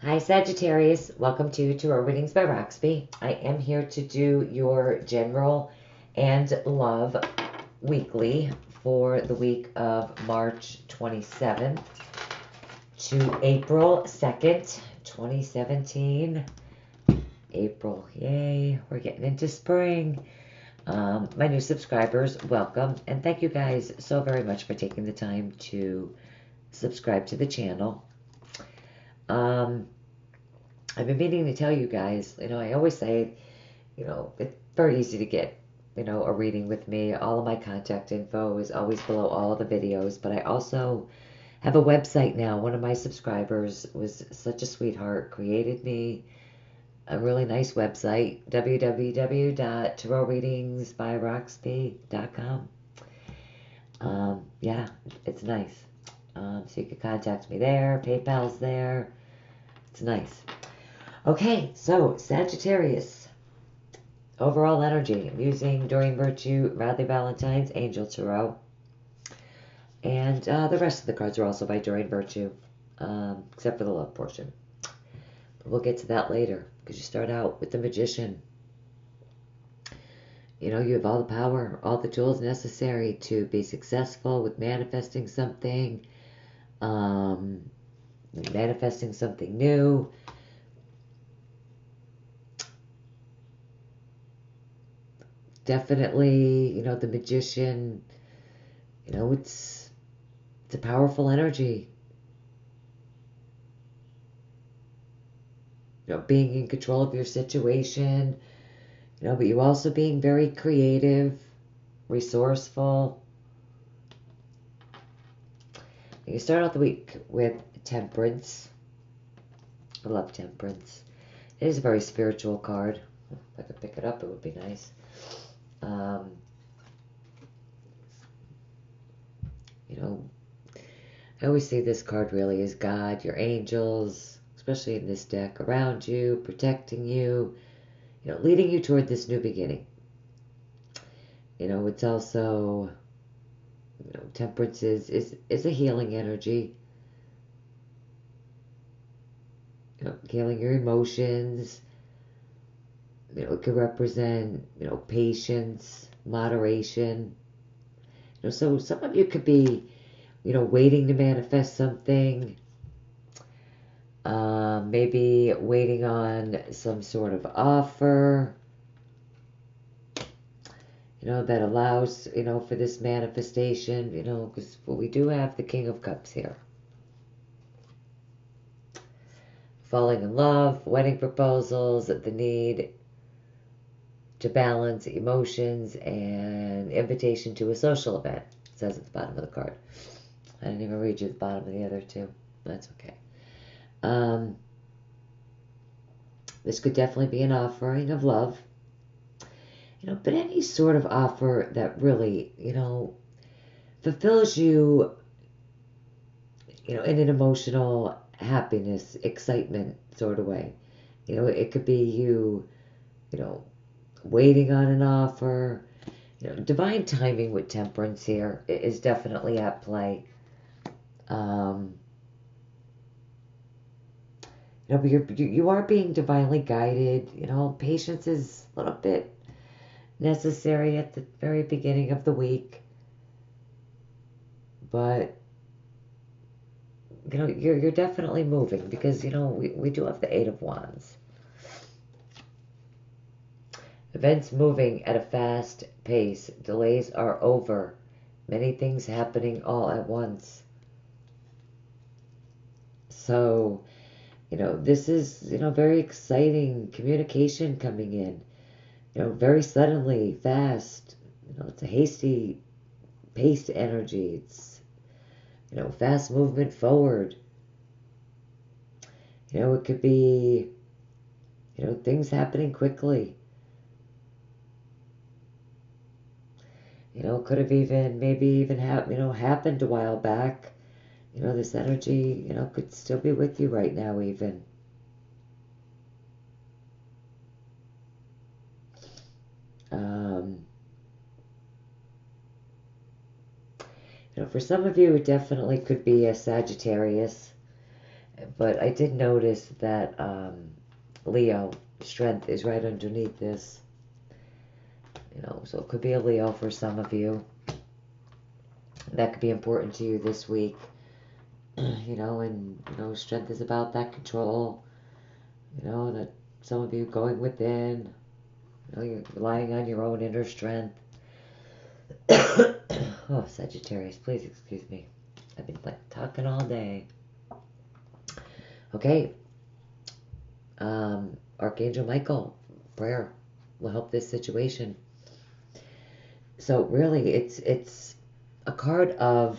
Hi Sagittarius, welcome to Tarot Readings by Roxby. I am here to do your general and love weekly for the week of March 27th to April 2nd, 2017. April, yay, we're getting into spring. My new subscribers, welcome, and thank you guys so very much for taking the time to subscribe to the channel. I've been meaning to tell you guys, I always say, it's very easy to get, a reading with me. All of my contact info is always below all of the videos, but I also have a website now. One of my subscribers was such a sweetheart, created me a really nice website, www.tarotreadingsbyroxby.com. Yeah, it's nice. So you can contact me there. PayPal's there. It's nice. Okay, so Sagittarius, overall energy. I'm using Doreen Virtue, Radley Valentine's, Angel Tarot. And the rest of the cards are also by Doreen Virtue, except for the love portion. But we'll get to that later, because you start out with the Magician. You have all the power, all the tools necessary to be successful with manifesting something, manifesting something new. Definitely, the Magician, it's a powerful energy. Being in control of your situation, but you also being very creative, resourceful. You start out the week with Temperance. I love Temperance. It is a very spiritual card. If I could pick it up, it would be nice. I always see this card really as God, your angels, especially in this deck, around you, protecting you, leading you toward this new beginning. It's also, Temperance is a healing energy. Healing your emotions. It could represent, patience, moderation. So some of you could be, waiting to manifest something. Maybe waiting on some sort of offer, that allows, for this manifestation, because we do have the King of Cups here. Falling in love, wedding proposals, the need to balance emotions, and invitation to a social event. It says at the bottom of the card. I didn't even read you the bottom of the other two. That's okay. This could definitely be an offering of love. But any sort of offer that really, fulfills you, in an emotional happiness, excitement sort of way. It could be you, waiting on an offer. Divine timing with Temperance here is definitely at play. But you are being divinely guided. Patience is a little bit necessary at the very beginning of the week. But, you're definitely moving because, we do have the Eight of Wands. Events moving at a fast pace. Delays are over. Many things happening all at once. So, this is, very exciting communication coming in. Very suddenly, fast. It's a hasty paced energy. It's, fast movement forward. It could be, things happening quickly. Could have maybe even happened a while back. This energy, could still be with you right now even. For some of you, it definitely could be a Sagittarius. But I did notice that Leo, strength is right underneath this. So it could be a Leo for some of you. That could be important to you this week. And strength is about that control. That some of you going within. You're relying on your own inner strength. Oh, Sagittarius, please excuse me. I've been talking all day. Okay. Archangel Michael, prayer will help this situation. So really, it's a card of,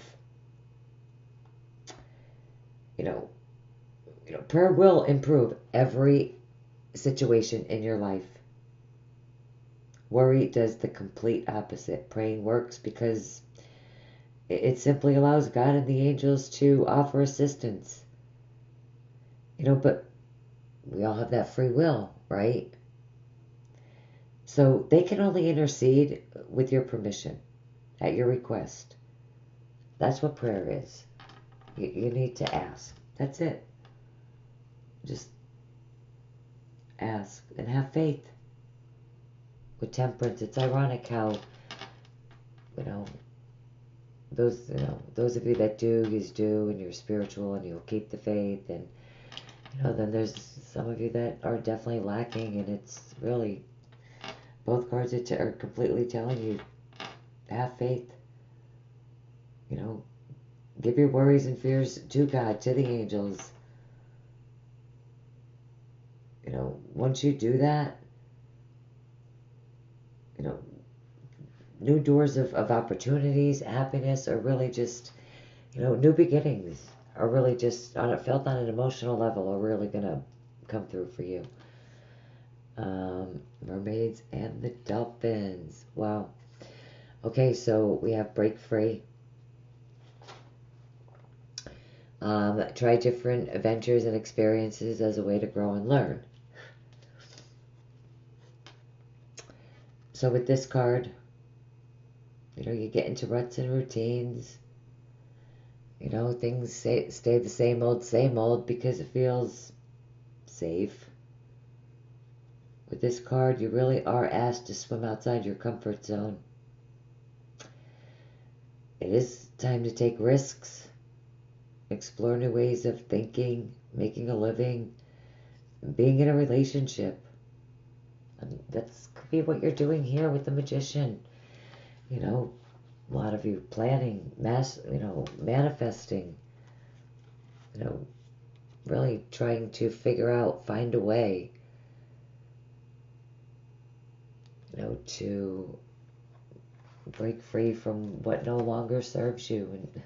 prayer will improve every situation in your life. Worry does the complete opposite. Praying works because it simply allows God and the angels to offer assistance. But we all have that free will, right? So they can only intercede with your permission, at your request. That's what prayer is. You need to ask. That's it. Just ask and have faith. With temperance, it's ironic how, those of you that do, and you're spiritual and you'll keep the faith, and then there's some of you that are definitely lacking, and it's really, both cards are completely telling you, have faith. Give your worries and fears to God, to the angels. Once you do that, new doors of opportunities, happiness are really just, new beginnings are really just, felt on an emotional level, are really going to come through for you. Mermaids and the dolphins. Wow. Okay, so we have break free. Try different adventures and experiences as a way to grow and learn. So with this card, you get into ruts and routines. Things stay the same old because it feels safe. With this card, you really are asked to swim outside your comfort zone. It is time to take risks, explore new ways of thinking, making a living, being in a relationship. That could be what you're doing here with the Magician. A lot of you planning, manifesting, really trying to figure out, find a way, to break free from what no longer serves you. And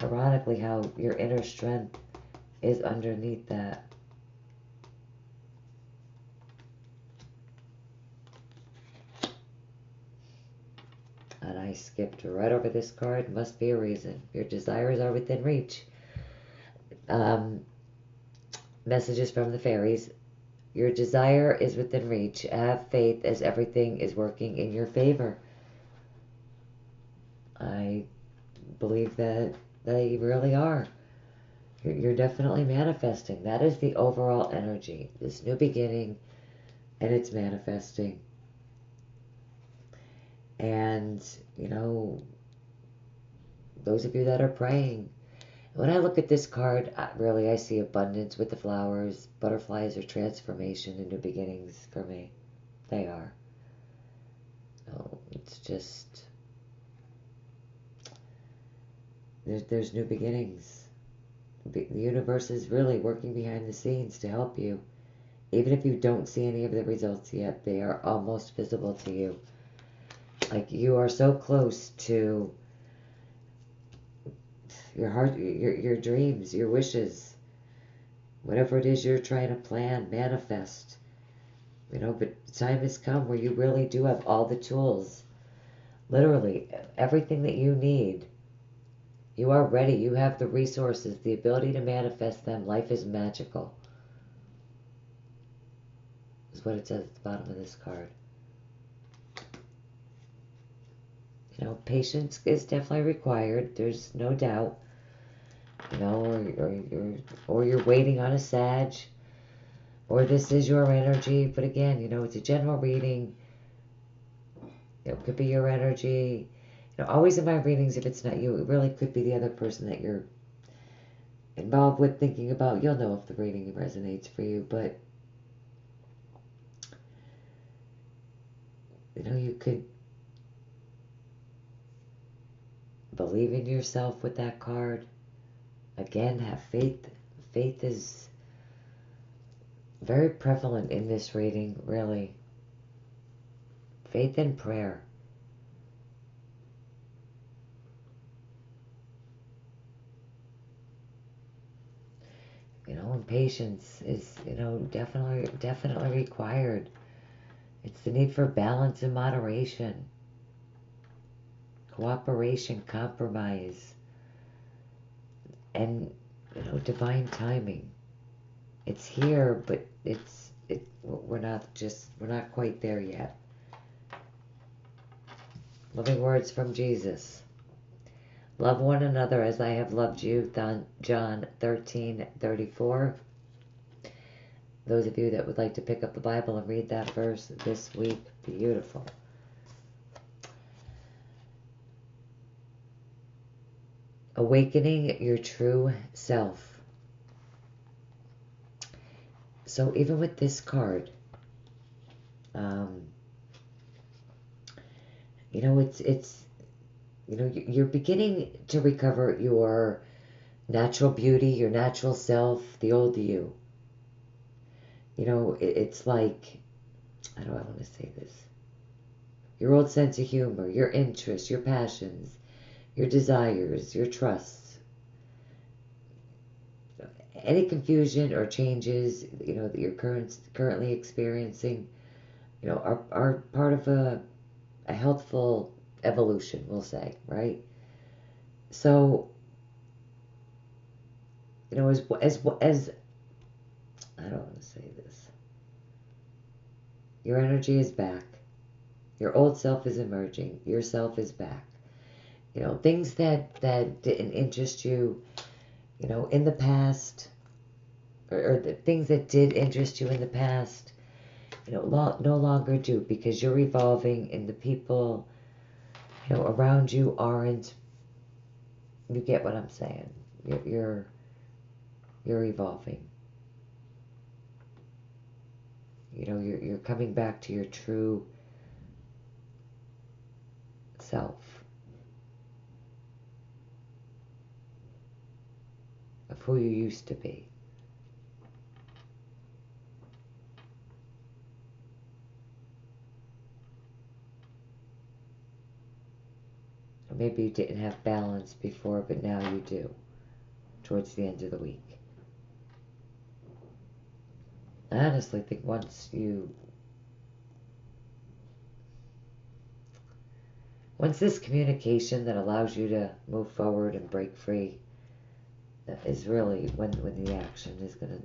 ironically, how your inner strength is underneath that. And I skipped right over this card. Must be a reason. Your desires are within reach. Messages from the fairies. Your desire is within reach. Have faith as everything is working in your favor. I believe that they really are. You're definitely manifesting. That is the overall energy. This new beginning, and it's manifesting. And, those of you that are praying, when I look at this card, I see abundance with the flowers. Butterflies are transformation and new beginnings for me. They are. It's just, there's new beginnings. The universe is really working behind the scenes to help you. Even if you don't see any of the results yet, they are almost visible to you. Like, you are so close to your heart, your dreams, your wishes, whatever it is you're trying to plan, manifest. But time has come where you really do have all the tools. Literally, everything that you need. You are ready. You have the resources, the ability to manifest them. Life is magical. Is what it says at the bottom of this card. Patience is definitely required. There's no doubt. you know, or you're waiting on a Sag, or this is your energy. But again, you know, it's a general reading. It could be your energy. You know, always in my readings, if it's not you, it really could be the other person that you're involved with, thinking about. You'll know if the reading resonates for you, but you know, you could believe in yourself with that card. Again, have faith. Faith is very prevalent in this reading, really. Faith and prayer. You know, and patience is, you know, definitely required. It's the need for balance and moderation, cooperation, compromise, and, you know, divine timing. It's here, but we're not quite there yet. Loving words from Jesus. Love one another as I have loved you, John 13:34. Those of you that would like to pick up the Bible and read that verse this week, beautiful. Awakening your true self. So even with this card, you know, it's you know, you're beginning to recover your natural beauty, your natural self, the old you. You know, it's like, how do I want to say this? Your old sense of humor, your interests, your passions, your desires, your trusts. Any confusion or changes, you know, that you're currently experiencing, you know, are part of a healthful evolution, we'll say, right? So, you know, as I don't want to say this. Your energy is back. Your old self is emerging. Your self is back. You know, things that didn't interest you, you know, in the past, or the things that did interest you in the past, you know, no longer do, because you're evolving, and the people, you know, around you aren't. You get what I'm saying? You're evolving. You know, you're coming back to your true self, of who you used to be. Or maybe you didn't have balance before, but now you do, towards the end of the week. I honestly think once this communication that allows you to move forward and break free, that is really when the action is gonna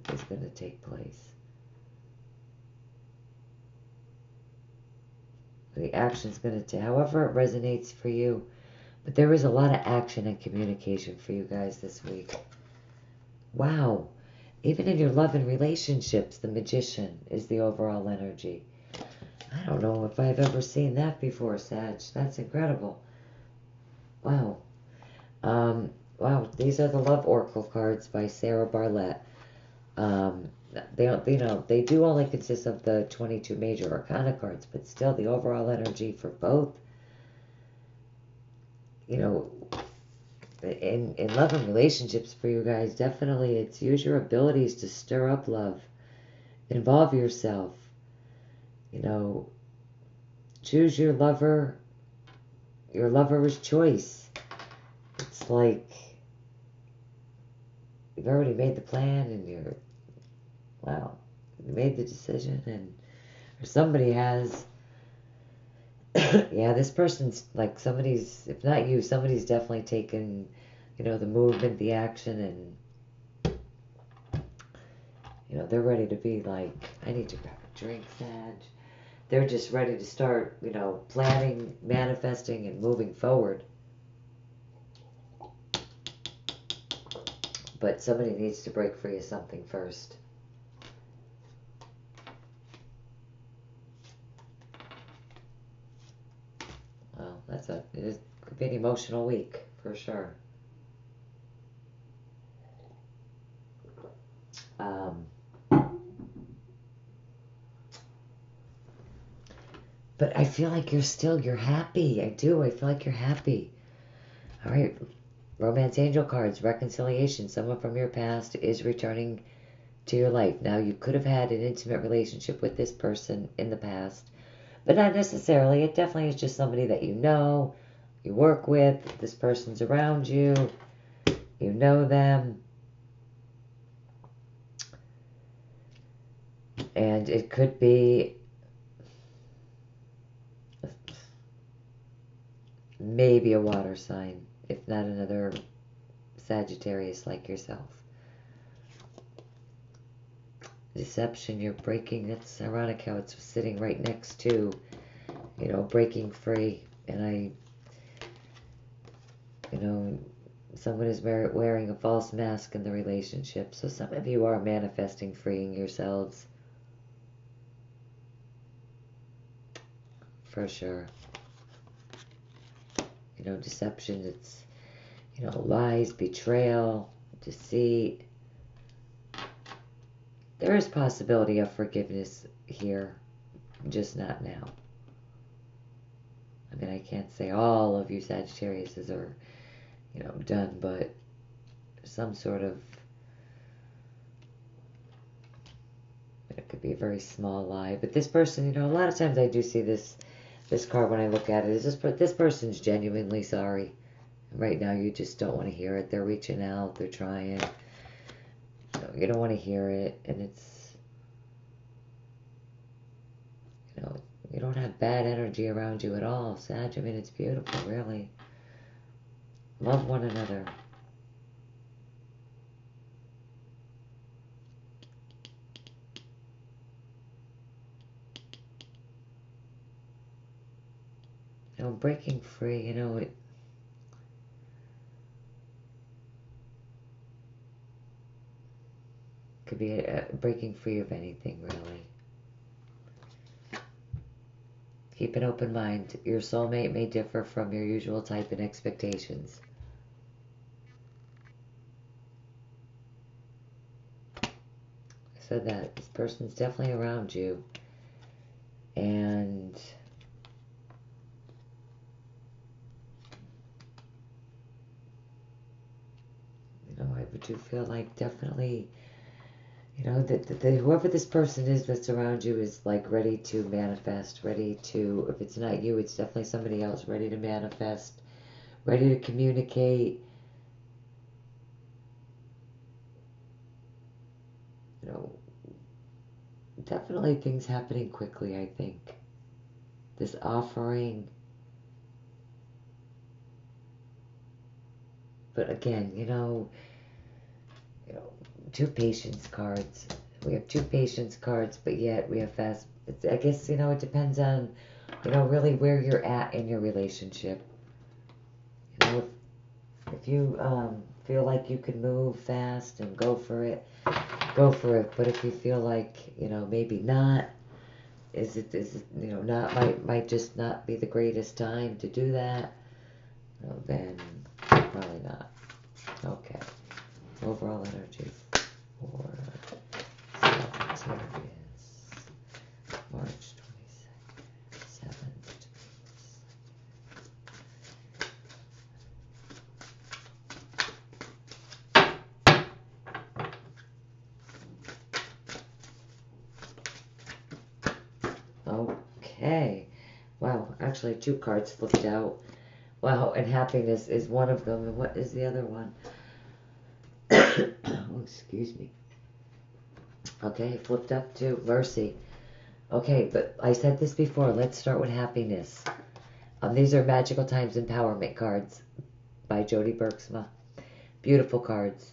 take place. The action's gonna take, however it resonates for you, but there is a lot of action and communication for you guys this week. Wow. Even in your love and relationships, the Magician is the overall energy. I don't know if I've ever seen that before, Sag. That's incredible. Wow. Wow, these are the Love Oracle cards by Sarah Bartlett. They do only consist of the 22 major arcana cards, but still the overall energy for both, you know, in love and relationships for you guys, definitely it's use your abilities to stir up love, involve yourself, you know, choose your lover's choice. It's like you've already made the plan, and you made the decision, and or somebody has. Yeah, this person's like, if not you, somebody's definitely taken, you know, the movement, the action, and, you know, they're ready to be like, I need to grab a drink, Sag. They're just ready to start, you know, planning, manifesting, and moving forward. but somebody needs to break free of something first. Well, it could be an emotional week, for sure. But I feel like you're happy. I do. I feel like you're happy. All right. Romance angel cards, reconciliation. Someone from your past is returning to your life. Now, you could have had an intimate relationship with this person in the past, but not necessarily. It definitely is just somebody that you know, you work with. This person's around you. You know them. And it could be maybe a water sign, if not another Sagittarius like yourself. Deception, you're breaking. It's ironic how it's sitting right next to, breaking free. And someone is wearing a false mask in the relationship. So some of you are manifesting freeing yourselves. For sure. Deception, it's, lies, betrayal, deceit. There is possibility of forgiveness here, just not now. I mean, I can't say all of you Sagittariuses are, done, but some sort of, it could be a very small lie. But this person, a lot of times I do see this card when I look at it, is this person's genuinely sorry. Right now you just don't want to hear it. They're reaching out, they're trying. You don't want to hear it, and it's, you don't have bad energy around you at all, Sag. I mean, it's beautiful, really. Love one another. Breaking free, it could be breaking free of anything, really. Keep an open mind. Your soulmate may differ from your usual type and expectations. I said that. This person's definitely around you. And I do feel like definitely, that whoever this person is that's around you is like ready to manifest, ready to, if it's not you, it's definitely somebody else, ready to manifest, ready to communicate. Definitely things happening quickly, I think. This offering. But again, two patience cards. We have two patience cards, but yet we have fast. I guess, it depends on, really where you're at in your relationship. If you feel like you can move fast and go for it, go for it. But if you feel like, maybe not, is it not, might just not be the greatest time to do that, then probably not. Okay. Overall energy for Sagittarius, March 22nd, 7th. Okay. Wow, actually two cards flipped out. Wow, and happiness is one of them. And what is the other one? Oh, excuse me. Okay, flipped up to mercy. Okay, but I said this before. Let's start with happiness. These are Magical Times Empowerment cards by Jody Bergsma. Beautiful cards.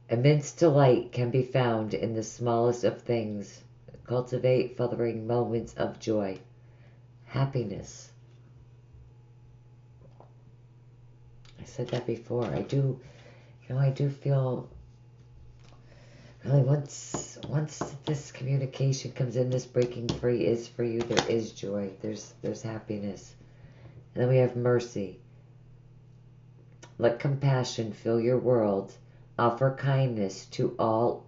Immense delight can be found in the smallest of things. Cultivate fluttering moments of joy. Happiness. I said that before. I do, You know, I do feel really once this communication comes in, this breaking free is for you. There is joy. There's happiness. And then we have mercy. Let compassion fill your world. Offer kindness to all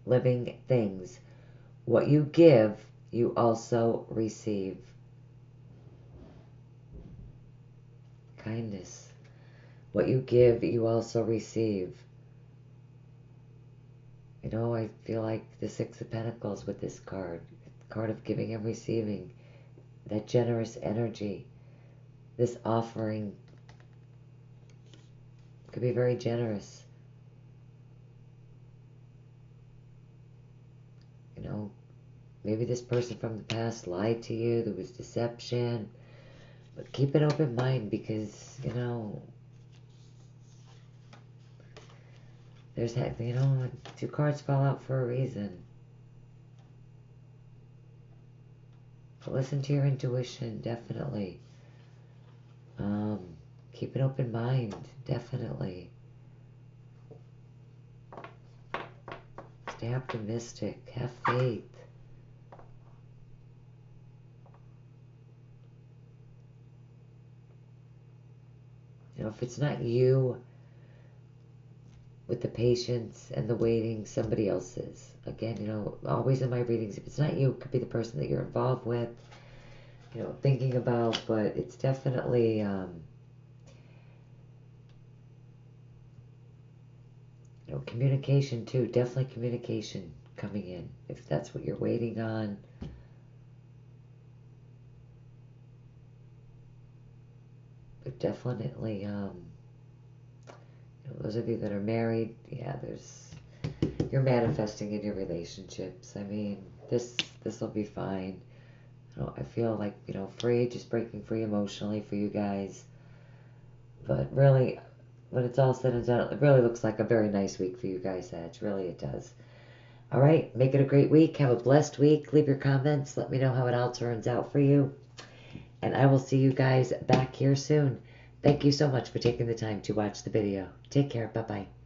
living things. What you give, you also receive. Kindness. What you give, you also receive. You know, I feel like the Six of Pentacles with this card. Card of giving and receiving. That generous energy. This offering could be very generous. You know, maybe this person from the past lied to you. There was deception. But keep an open mind because, you know, there's, you know, two cards fall out for a reason. But listen to your intuition, definitely. Keep an open mind, definitely. Stay optimistic. Have faith. You know, if it's not you with the patience and the waiting, somebody else is. Again, you know, always in my readings, if it's not you, it could be the person that you're involved with, you know, thinking about, but it's definitely, you know, communication too. Definitely communication coming in, if that's what you're waiting on. But definitely, you know, those of you that are married, yeah, you're manifesting in your relationships. I mean, this will be fine. You know, I feel like, you know, free, just breaking free emotionally for you guys. But really, when it's all said and done, it really looks like a very nice week for you guys, Sag. Really, it does. All right, make it a great week. Have a blessed week. Leave your comments. Let me know how it all turns out for you. And I will see you guys back here soon. Thank you so much for taking the time to watch the video. Take care. Bye-bye.